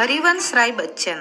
हरिवंश राय बच्चन,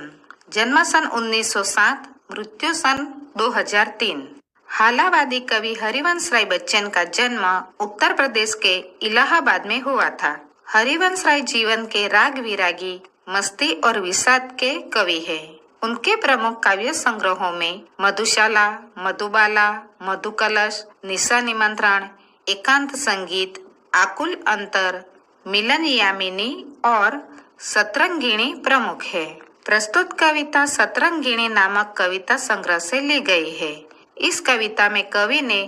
जन्म सन 1907, मृत्यु सन 2003। हालावादी कवि हरिवंश राय बच्चन का जन्म उत्तर प्रदेश के इलाहाबाद में हुआ था। हरिवंश राय जीवन के राग विरागी, मस्ती और विषाद के कवि हैं। उनके प्रमुख काव्य संग्रहों में मधुशाला, मधुबाला, मधुकलश, निशा निमंत्रण, एकांत संगीत, आकुल अंतर, मिलन यामिनी और सतरंगिणी प्रमुख है। प्रस्तुत कविता सतरंगिणी नामक कविता संग्रह से ली गई है। इस कविता में कवि ने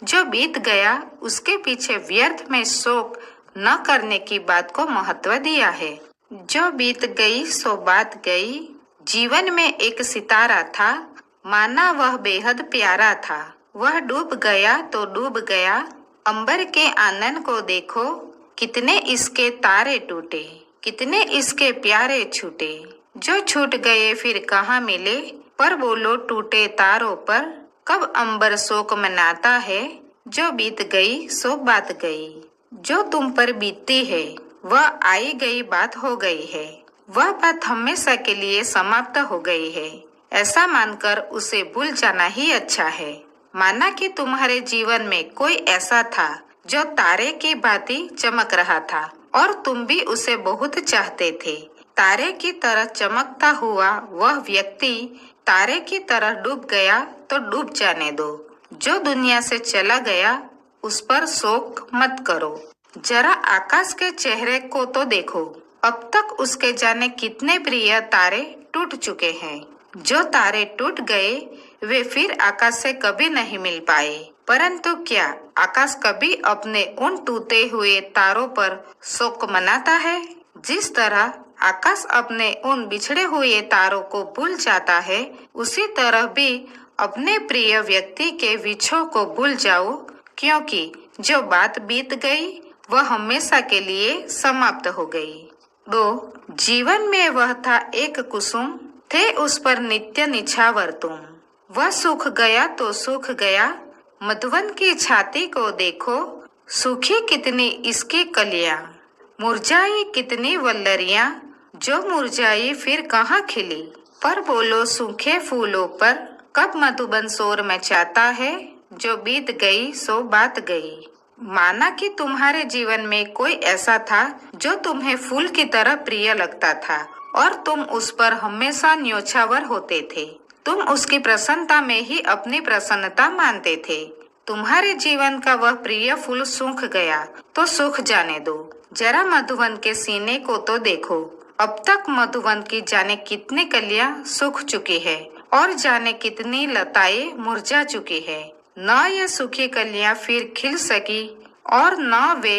जो बीत गया उसके पीछे व्यर्थ में शोक न करने की बात को महत्व दिया है। जो बीत गई सो बात गई, जीवन में एक सितारा था, माना वह बेहद प्यारा था। वह डूब गया तो डूब गया, अंबर के आनंद को देखो, कितने इसके तारे टूटे, कितने इसके प्यारे छूटे। जो छूट गए फिर कहाँ मिले, पर बोलो टूटे तारों पर, कब अंबर शोक मनाता है। जो बीत गई सो बात गई, जो तुम पर बीतती है वह आई गई बात हो गई है। वह बात हमेशा के लिए समाप्त हो गई है। ऐसा मानकर उसे भूल जाना ही अच्छा है। माना कि तुम्हारे जीवन में कोई ऐसा था जो तारे की भांति चमक रहा था और तुम भी उसे बहुत चाहते थे। तारे की तरह चमकता हुआ वह व्यक्ति तारे की तरह डूब गया तो डूब जाने दो। जो दुनिया से चला गया उस पर शोक मत करो। जरा आकाश के चेहरे को तो देखो, अब तक उसके जाने कितने प्रिय तारे टूट चुके हैं। जो तारे टूट गए वे फिर आकाश से कभी नहीं मिल पाए। परंतु क्या आकाश कभी अपने उन टूटे हुए तारों पर शोक मनाता है? जिस तरह आकाश अपने उन बिछड़े हुए तारों को भूल जाता है, उसी तरह भी अपने प्रिय व्यक्ति के विछोह को भूल जाओ, क्योंकि जो बात बीत गई वह हमेशा के लिए समाप्त हो गई। 2. जीवन में वह था एक कुसुम, थे उस पर नित्य निछावर तुम। वह सूख गया तो सूख गया, मधुवन की छाती को देखो, सूखी कितनी इसकी कलियां, मुरझाई कितनी वल्लरियां, जो मुरझाई फिर कहाँ खिली। पर बोलो सूखे फूलों पर, कब मधुबन शोर मचाता है। जो बीत गई सो बात गई। माना कि तुम्हारे जीवन में कोई ऐसा था जो तुम्हें फूल की तरह प्रिय लगता था और तुम उस पर हमेशा न्योछावर होते थे। तुम उसकी प्रसन्नता में ही अपनी प्रसन्नता मानते थे। तुम्हारे जीवन का वह प्रिय फूल सूख गया तो सूख जाने दो। जरा मधुवन के सीने को तो देखो, अब तक मधुवन की जाने कितनी कलियां सूख चुकी है और जाने कितनी लताएं मुरझा चुकी है। न ये सूखी कलियां फिर खिल सकी और न वे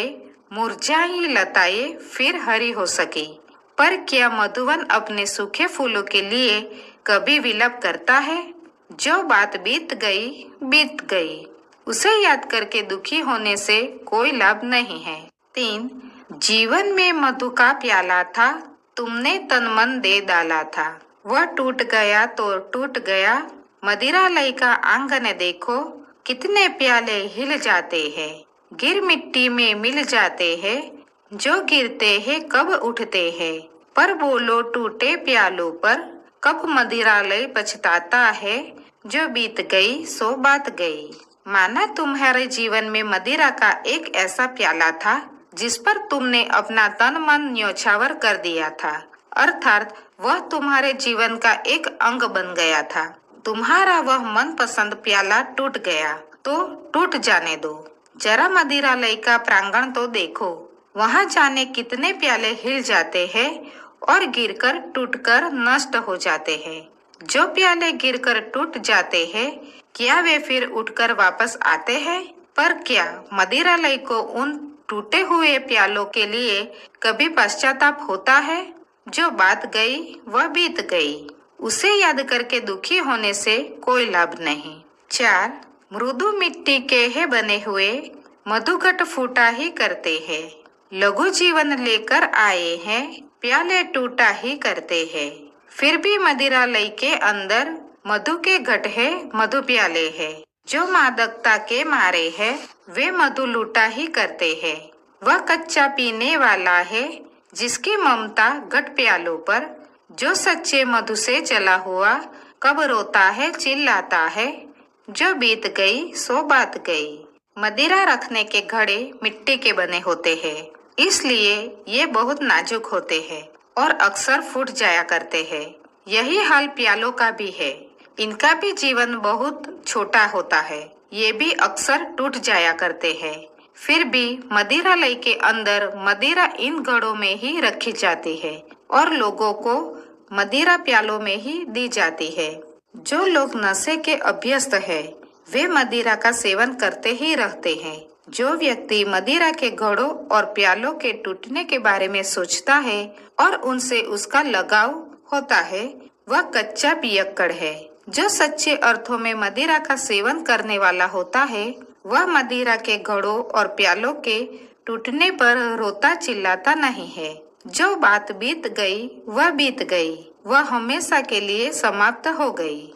मुरझाई लताएं फिर हरी हो सकी। पर क्या मधुवन अपने सूखे फूलों के लिए कभी विलाप करता है? जो बात बीत गई, उसे याद करके दुखी होने से कोई लाभ नहीं है। 3. जीवन में मधु का प्याला था, तुमने तन मन दे डाला था। वह टूट गया तो टूट गया, मदिरालय का आंगन देखो, कितने प्याले हिल जाते हैं, गिर मिट्टी में मिल जाते हैं। जो गिरते हैं कब उठते हैं, पर बोलो टूटे प्यालों पर, कब मदिरालय पछताता है। जो बीत गई सो बात गई। माना तुम्हारे जीवन में मदिरा का एक ऐसा प्याला था जिस पर तुमने अपना तन मन न्योछावर कर दिया था, अर्थात वह तुम्हारे जीवन का एक अंग बन गया था। तुम्हारा वह मनपसंद प्याला टूट गया तो टूट जाने दो। जरा मदिरालय का प्रांगण तो देखो, वहाँ जाने कितने प्याले हिल जाते हैं और गिरकर टूटकर नष्ट हो जाते हैं। जो प्याले गिरकर टूट जाते हैं, क्या वे फिर उठकर वापस आते हैं? पर क्या मदिरालय को उन टूटे हुए प्यालों के लिए कभी पश्चाताप होता है? जो बात गई वह बीत गई, उसे याद करके दुखी होने से कोई लाभ नहीं। 4. मृदु मिट्टी के है बने हुए, मधुघट फूटा ही करते हैं। लघु जीवन लेकर आए हैं, प्याले टूटा ही करते हैं। फिर भी मदिरालय के अंदर मधु के घट है, मधु प्याले है। जो मादकता के मारे है वे मधु लूटा ही करते हैं। वह कच्चा पीने वाला है जिसकी ममता घट प्यालों पर, जो सच्चे मधु से जला हुआ कब रोता है चिल्लाता है, जो बीत गई सो बात गई। मदिरा रखने के घड़े मिट्टी के बने होते हैं, इसलिए ये बहुत नाजुक होते हैं और अक्सर फूट जाया करते हैं। यही हाल प्यालों का भी है। इनका भी जीवन बहुत छोटा होता है, ये भी अक्सर टूट जाया करते हैं। फिर भी मदिरालय के अंदर मदिरा इन घड़ों में ही रखी जाती है और लोगों को मदिरा प्यालों में ही दी जाती है। जो लोग नशे के अभ्यस्त है वे मदिरा का सेवन करते ही रहते हैं। जो व्यक्ति मदिरा के घड़ों और प्यालों के टूटने के बारे में सोचता है और उनसे उसका लगाव होता है, वह कच्चा पियक्कड़ है। जो सच्चे अर्थों में मदिरा का सेवन करने वाला होता है, वह मदिरा के घड़ों और प्यालों के टूटने पर रोता चिल्लाता नहीं है। जो बात बीत गई वह बीत गई, वह हमेशा के लिए समाप्त हो गई।